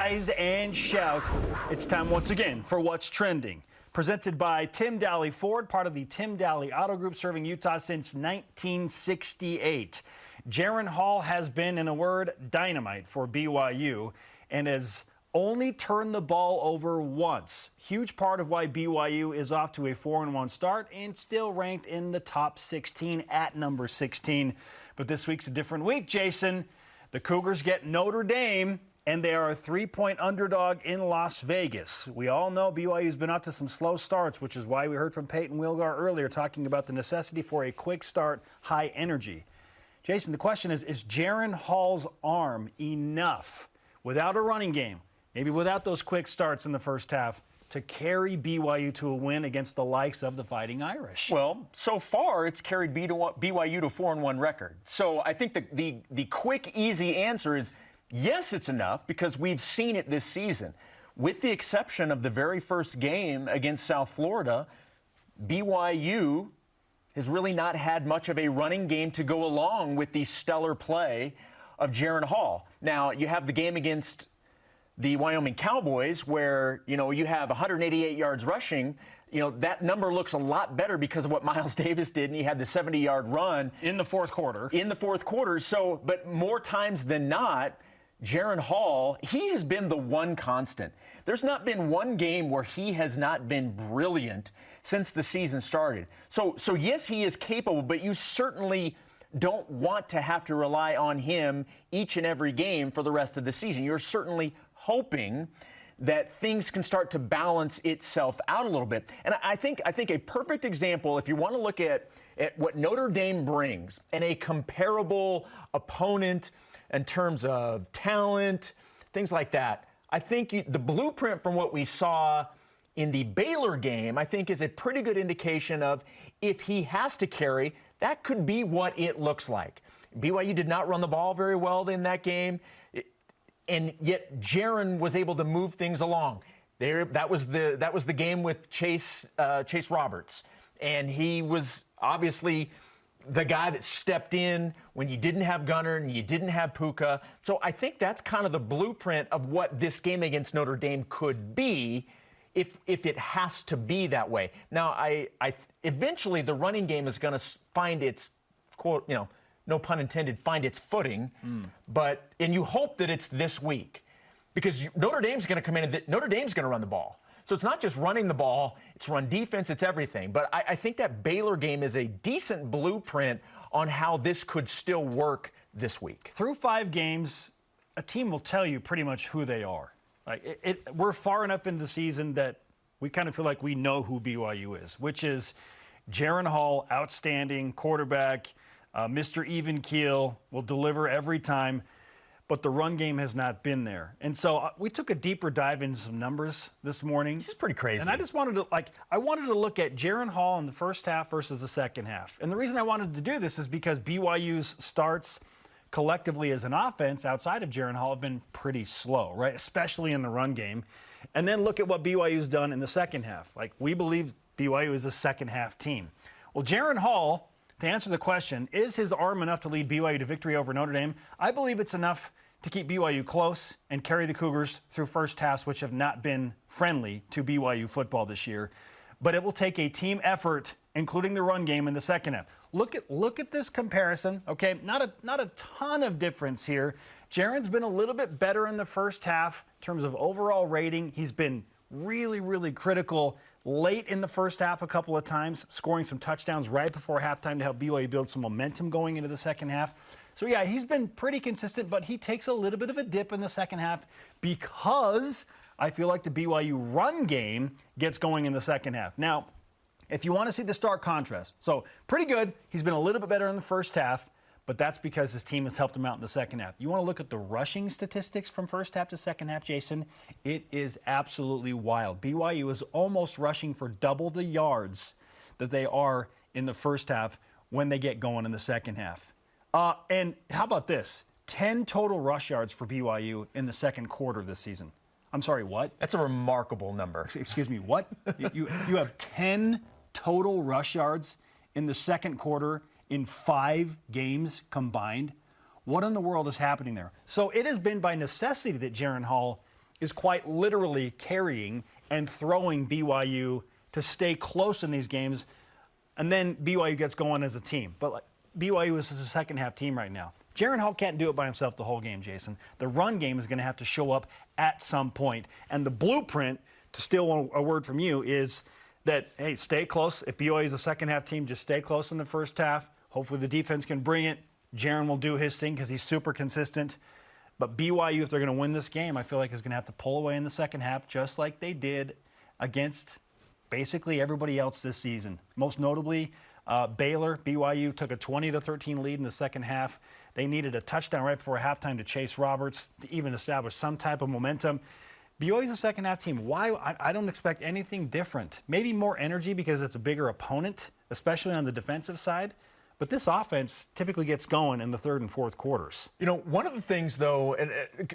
Rise and shout. It's time once again for What's Trending. Presented by Tim Daly Ford, part of the Tim Daly Auto Group, serving Utah since 1968. Jaren Hall has been, in a word, dynamite for BYU and has only turned the ball over once. Huge part of why BYU is off to a 4-1 start and still ranked in the top 16 at number 16. But this week's a different week, Jason. The Cougars get Notre Dame, and they are a 3-point underdog in Las Vegas. We all know BYU's been up to some slow starts, which is why we heard from Peyton Wilgar earlier talking about the necessity for a quick start, high energy. Jason, the question is Jaren Hall's arm enough without a running game, maybe without those quick starts in the first half, to carry BYU to a win against the likes of the Fighting Irish? Well, so far it's carried BYU to 4-1 record. So I think the quick, easy answer is yes, it's enough, because we've seen it this season. With the exception of the very first game against South Florida, BYU has really not had much of a running game to go along with the stellar play of Jaren Hall. Now, you have the game against the Wyoming Cowboys where, you have 188 yards rushing. That number looks a lot better because of what Miles Davis did, and he had the 70-yard run. In the fourth quarter. So, but more times than not, Jaren Hall, he has been the one constant. There's not been one game where he has not been brilliant since the season started. So yes, he is capable, but you certainly don't want to have to rely on him each and every game for the rest of the season. You're certainly hoping that things can start to balance itself out a little bit. And I think a perfect example, if you want to look at what Notre Dame brings and a comparable opponent in terms of talent, things like that, I think the blueprint from what we saw in the Baylor game, I think, is a pretty good indication of if he has to carry, that could be what it looks like. BYU did not run the ball very well in that game, and yet Jaren was able to move things along. That was the game with Chase Roberts, and he was obviously the guy that stepped in when you didn't have Gunnar and you didn't have Puka. So I think that's kind of the blueprint of what this game against Notre Dame could be if it has to be that way. Now, I eventually the running game is going to find its, quote, no pun intended, find its footing. And you hope that it's this week, because Notre Dame's going to come in and Notre Dame's going to run the ball. So it's not just running the ball, it's run defense, it's everything. But I think that Baylor game is a decent blueprint on how this could still work this week. Through 5 games, a team will tell you pretty much who they are. We're far enough into the season that we kind of feel like we know who BYU is, which is Jaren Hall, outstanding quarterback, Mr. Even Keel, will deliver every time. But the run game has not been there. And so we took a deeper dive into some numbers this morning. This is pretty crazy. And I just wanted to look at Jaren Hall in the first half versus the second half. And the reason I wanted to do this is because BYU's starts collectively as an offense outside of Jaren Hall have been pretty slow, right? Especially in the run game. And then look at what BYU's done in the second half. We believe BYU is a second half team. Well, Jaren Hall, to answer the question, is his arm enough to lead BYU to victory over Notre Dame? I believe it's enough to keep BYU close and carry the Cougars through first halves, which have not been friendly to BYU football this year. But it will take a team effort, including the run game, in the second half. Look at this comparison, okay? Not a ton of difference here. Jaren's been a little bit better in the first half in terms of overall rating. He's been really, really critical late in the first half a couple of times, scoring some touchdowns right before halftime to help BYU build some momentum going into the second half. So, yeah, he's been pretty consistent, but he takes a little bit of a dip in the second half because I feel like the BYU run game gets going in the second half. Now, if you want to see the stark contrast, so pretty good. He's been a little bit better in the first half, but that's because his team has helped him out in the second half. You want to look at the rushing statistics from first half to second half, Jason? It is absolutely wild. BYU is almost rushing for double the yards that they are in the first half when they get going in the second half. And how about this? 10 total rush yards for BYU in the second quarter of this season. I'm sorry, what? That's a remarkable number. Excuse me, what? you have 10 total rush yards in the second quarter in 5 games combined. What in the world is happening there? So it has been by necessity that Jaren Hall is quite literally carrying and throwing BYU to stay close in these games, and then BYU gets going as a team. But BYU is a second-half team right now. Jaren Hall can't do it by himself the whole game, Jason. The run game is going to have to show up at some point. And the blueprint, to steal a word from you, is that, hey, stay close. If BYU is a second-half team, just stay close in the first half. Hopefully the defense can bring it. Jaren will do his thing because he's super consistent. But BYU, if they're going to win this game, I feel like is going to have to pull away in the second half, just like they did against basically everybody else this season. Most notably, Baylor. BYU took a 20-13 lead in the second half. They needed a touchdown right before halftime to Chase Roberts to even establish some type of momentum. BYU's a second-half team. Why? I don't expect anything different. Maybe more energy because it's a bigger opponent, especially on the defensive side. But this offense typically gets going in the third and fourth quarters. You know, one of the things, though, and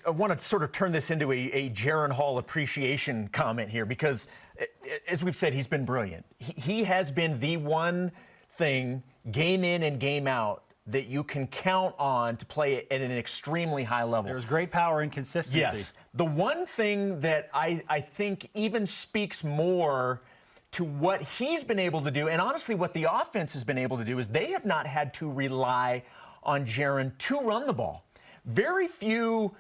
I want to sort of turn this into a Jaren Hall appreciation comment here because, as we've said, he's been brilliant. He has been the one thing, game in and game out, that you can count on to play at an extremely high level. There's great power and consistency. Yes. The one thing that I think even speaks more to what he's been able to do, and honestly what the offense has been able to do, is they have not had to rely on Jaren to run the ball. Very few,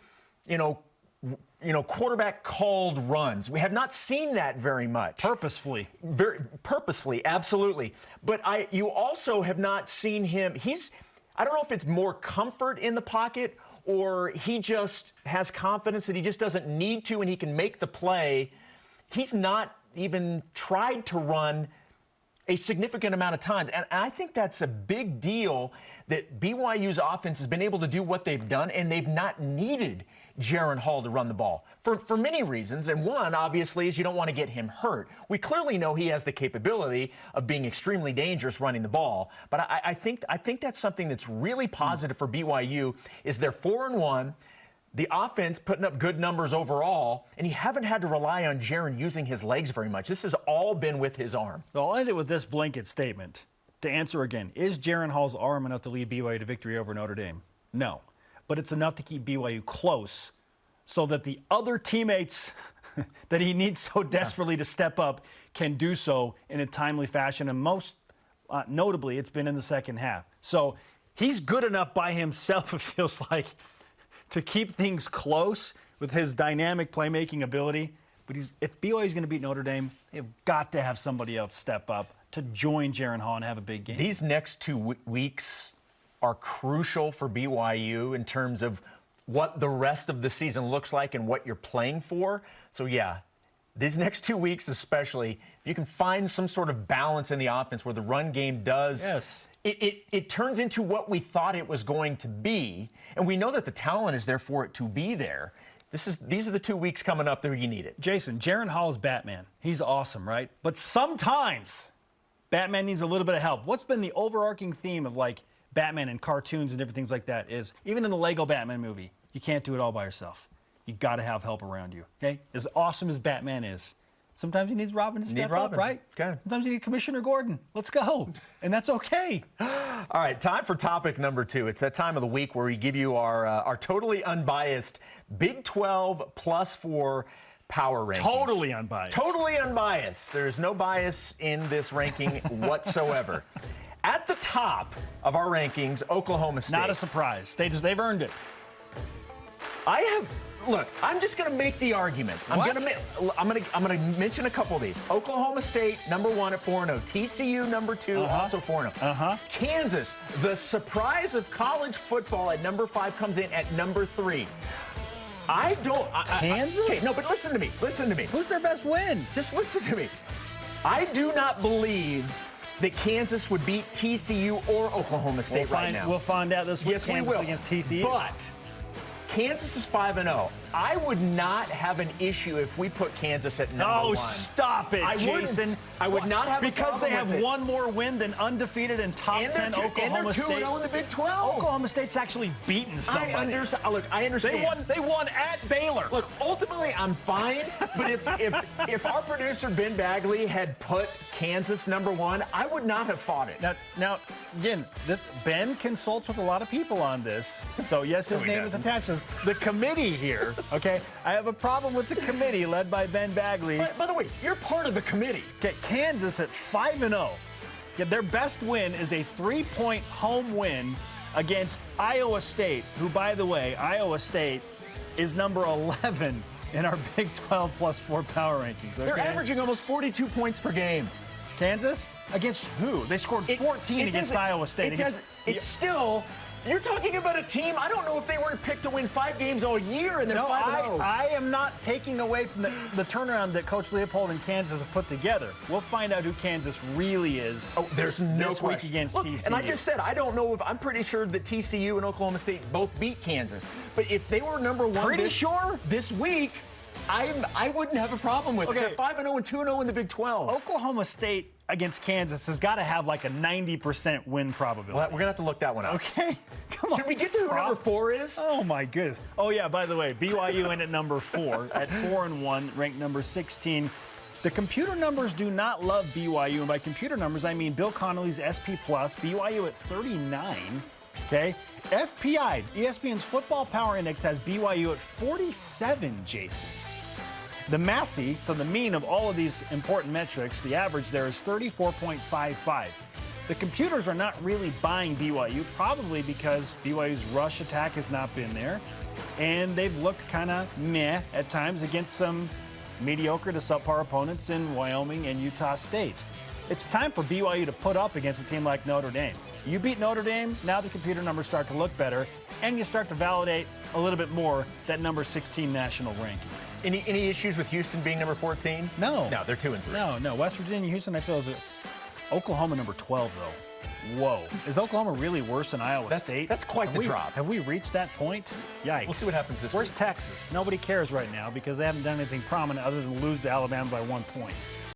quarterback called runs. We have not seen that very much. Purposefully. Very purposefully, absolutely. But you also have not seen him. I don't know if it's more comfort in the pocket or he just has confidence that he just doesn't need to and he can make the play. He's not even tried to run a significant amount of times. And I think that's a big deal that BYU's offense has been able to do what they've done, and they've not needed Jaren Hall to run the ball for many reasons. And one, obviously, is you don't want to get him hurt. We clearly know he has the capability of being extremely dangerous running the ball. But I think that's something that's really positive for BYU is they're 4-1. The offense putting up good numbers overall, and you haven't had to rely on Jaren using his legs very much. This has all been with his arm. So I'll end it with this blanket statement. To answer again, is Jaren Hall's arm enough to lead BYU to victory over Notre Dame? No. But it's enough to keep BYU close so that the other teammates that he needs so desperately to step up can do so in a timely fashion. And most notably, it's been in the second half. So he's good enough by himself, it feels like, to keep things close with his dynamic playmaking ability. But if BYU is going to beat Notre Dame, they've got to have somebody else step up to join Jaren Hall and have a big game. These next 2 weeks are crucial for BYU in terms of what the rest of the season looks like and what you're playing for. So, yeah, these next 2 weeks especially, if you can find some sort of balance in the offense where the run game does yes. It turns into what we thought it was going to be, and we know that the talent is there for it to be there. These are the 2 weeks coming up that you need it. Jason, Jaren Hall is Batman. He's awesome, right? But sometimes Batman needs a little bit of help. What's been the overarching theme of like Batman and cartoons and different things like that is even in the Lego Batman movie, you can't do it all by yourself. You got to have help around you, okay? As awesome as Batman is, sometimes he needs Robin to step up, right? Okay. Sometimes you need Commissioner Gordon. Let's go. And that's okay. All right, time for topic number 2. It's that time of the week where we give you our totally unbiased Big 12 +4 power rankings. Totally unbiased. Totally unbiased. There's no bias in this ranking whatsoever. At the top of our rankings, Oklahoma State. Not a surprise. They've earned it. Look, I'm just going to make the argument. I'm going to mention a couple of these. Oklahoma State, number 1 at 4-0. TCU, number 2, also 4-0. Kansas, the surprise of college football at number 5, comes in at number 3. Kansas? Okay, no, but listen to me. Listen to me. Who's their best win? Just listen to me. I do not believe that Kansas would beat TCU or Oklahoma State right now. We'll find out this week. Yes, Kansas we will. Against TCU. But Kansas is 5-0. I would not have an issue if we put Kansas at number 1. Oh, stop it, Jason. I would not have because they have one more win than undefeated in top 10 Oklahoma State. And they're 2-0 in the Big 12. Oklahoma State's actually beaten somebody. I understand. They won at Baylor. Look, ultimately, I'm fine. But if our producer Ben Bagley had put Kansas number 1, I would not have fought it. Now, again, Ben consults with a lot of people on this. So yes, his name is attached. is the committee here, okay? I have a problem with the committee led by Ben Bagley. By the way, you're part of the committee. Okay, Kansas at 5-0. Yeah, their best win is a 3-point home win against Iowa State, who, by the way, Iowa State is number 11 in our Big 12 plus 4 power rankings. Okay? They're averaging almost 42 points per game. Kansas? Against who? They scored 14 against Iowa State. It's still, you're talking about a team, I don't know if they weren't picked to win 5 games all year and they're 5-0. I am not taking away from the turnaround that Coach Leopold and Kansas have put together. We'll find out who Kansas really is. Oh, there's no this question. week against TCU. And I just said, I don't know if, I'm pretty sure that TCU and Oklahoma State both beat Kansas. But if they were number one this week, I wouldn't have a problem with it. They're 5-0 and 2-0 in the Big 12. Oklahoma State against Kansas has got to have like a 90% win probability. Well, we're going to have to look that one up. Okay. Come on. Should we get to who number 4 is? Oh, my goodness. Oh, yeah, by the way, BYU in at number 4 at 4-1, ranked number 16. The computer numbers do not love BYU, and by computer numbers, I mean Bill Connolly's SP+, BYU at 39, okay? FPI, ESPN's Football Power Index, has BYU at 47, Jason. The Massey, so the mean of all of these important metrics, the average there is 34.55. The computers are not really buying BYU, probably because BYU's rush attack has not been there, and they've looked kind of meh at times against some mediocre to subpar opponents in Wyoming and Utah State. It's time for BYU to put up against a team like Notre Dame. You beat Notre Dame, now the computer numbers start to look better, and you start to validate a little bit more that number 16 national ranking. Any issues with Houston being number 14? No. No, they're 2-3. No. West Virginia, Houston, I feel is Oklahoma number 12, though. Whoa. Is Oklahoma really worse than Iowa State? That's quite the drop. Have we reached that point? Yikes. We'll see what happens this week. Where's Texas? Nobody cares right now because they haven't done anything prominent other than lose to Alabama by 1 point.